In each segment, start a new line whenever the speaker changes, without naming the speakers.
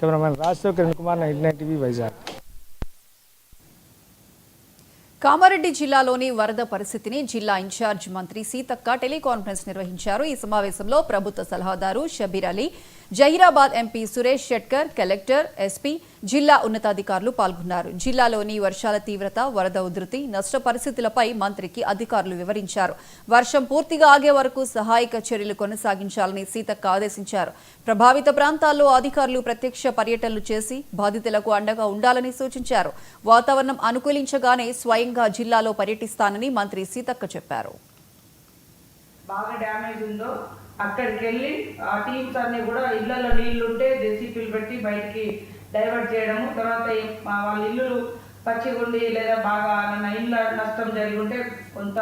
Cameraman రాజ్తో Kiran Kumar, 99 TV, Vizag.
Kamareddy జిల్లాలోని వరద పరిస్థితిని జిల్లా ఇన్ఛార్జ్ మంత్రి సీతక్క టెలికాన్ఫరెన్స్ నిర్వహించారు. ఈ సమావేశంలో ప్రభుత్వ సలహాదారు Shabbir Ali, Zaheerabad MP Suresh Shetkar, collector, SP, జిల్లా ఉన్నతాధికారులు పాల్గొన్నారు. జిల్లాలోని వర్షాల తీవ్రత, వరద ఉధృతి, నష్ట పరిస్థితులపై మంత్రికి అధికారులు వివరించారు. వర్షం పూర్తిగా ఆగే వరకు సహాయక చర్యలు కొనసాగించాలని సీతక్క ఆదేశించారు. ప్రభావిత ప్రాంతాల్లో అధికారులు ప్రత్యక్ష పర్యటనలు చేసి బాధితులకు అండగా ఉండాలని సూచించారు. వాతావరణం అనుకూలించగానే స్వయంగా జిల్లాలో పర్యటిస్తానని మంత్రి సీతక్క చెప్పారు.
బాగా డ్యామేజ్ ఉందో అక్కడికి వెళ్ళి ఆ టీమ్స్ అన్నీ కూడా ఇళ్లలో నీళ్లుంటే జెసిపీలు పెట్టి బయటికి డైవర్ట్ చేయడము, తర్వాత వాళ్ళ ఇల్లులు పచ్చిగుండి లేదా బాగా ఇళ్ళ నష్టం జరిగి ఉంటే కొంత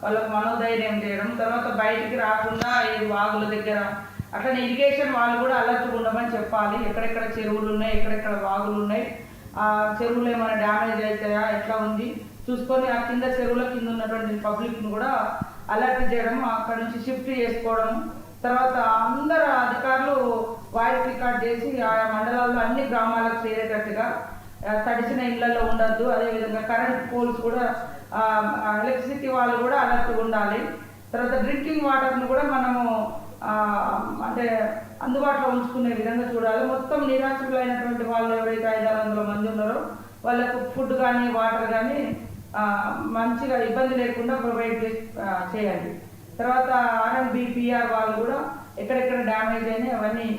వాళ్ళకు మనోధైర్యం చేయడం, తర్వాత బయటికి రాకుండా ఏది వాగుల దగ్గర అట్లనే ఇరిగేషన్ వాళ్ళు కూడా అలర్ట్గా ఉండమని చెప్పాలి. ఎక్కడెక్కడ చెరువులు ఉన్నాయి, ఎక్కడెక్కడ వాగులు ఉన్నాయి, ఆ చెరువులు ఏమైనా డ్యామేజ్ అవుతాయా ఎట్లా ఉంది చూసుకొని ఆ కింద చెరువుల కింద ఉన్నటువంటి పబ్లిక్ను కూడా అలర్ట్ చేయడం, అక్కడ నుంచి షిఫ్ట్ చేసుకోవడం, తర్వాత అందరు అధికారులు వాయిస్ రికార్డ్ చేసి ఆయా మండలాల్లో అన్ని గ్రామాలకు చేరేటట్టుగా తడిసిన ఇళ్లలో ఉండద్దు. అదేవిధంగా కరెంట్ పోల్స్ కూడా ఎలక్ట్రిసిటీ వాళ్ళు కూడా అలర్ట్గా ఉండాలి. తర్వాత డ్రింకింగ్ వాటర్ను కూడా మనము అంటే అందుబాటులో ఉంచుకునే విధంగా చూడాలి. మొత్తం నిరాశ్రులైనటువంటి వాళ్ళు ఎవరైతే 500-600 మంది ఉన్నారో వాళ్ళకు ఫుడ్ కానీ వాటర్ కానీ మంచిగా ఇబ్బంది లేకుండా ప్రొవైడ్ చేయాలి. తర్వాత ఆర్ఎంబిపిఆర్ వాళ్ళు కూడా ఎక్కడెక్కడ డ్యామేజ్ అయినాయి అవన్నీ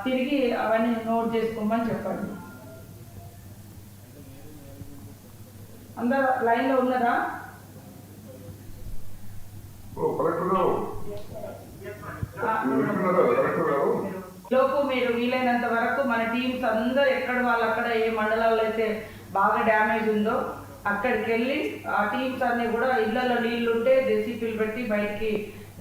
తిరిగి అవన్నీ నోట్ చేసుకోమని చెప్పండి. అందరూ లైన్లో ఉన్నారా? లోపు మీరు వీలైనంత వరకు మన టీమ్స్ అందరూ ఎక్కడ వాళ్ళు అక్కడ ఏ మండలాల్లో అయితే బాగా డ్యామేజ్ ఉందో అక్కడికి వెళ్ళి ఆ టీమ్స్ అన్నీ కూడా ఇళ్లలో నీళ్లుంటే జెసిపీలు పెట్టి బయటికి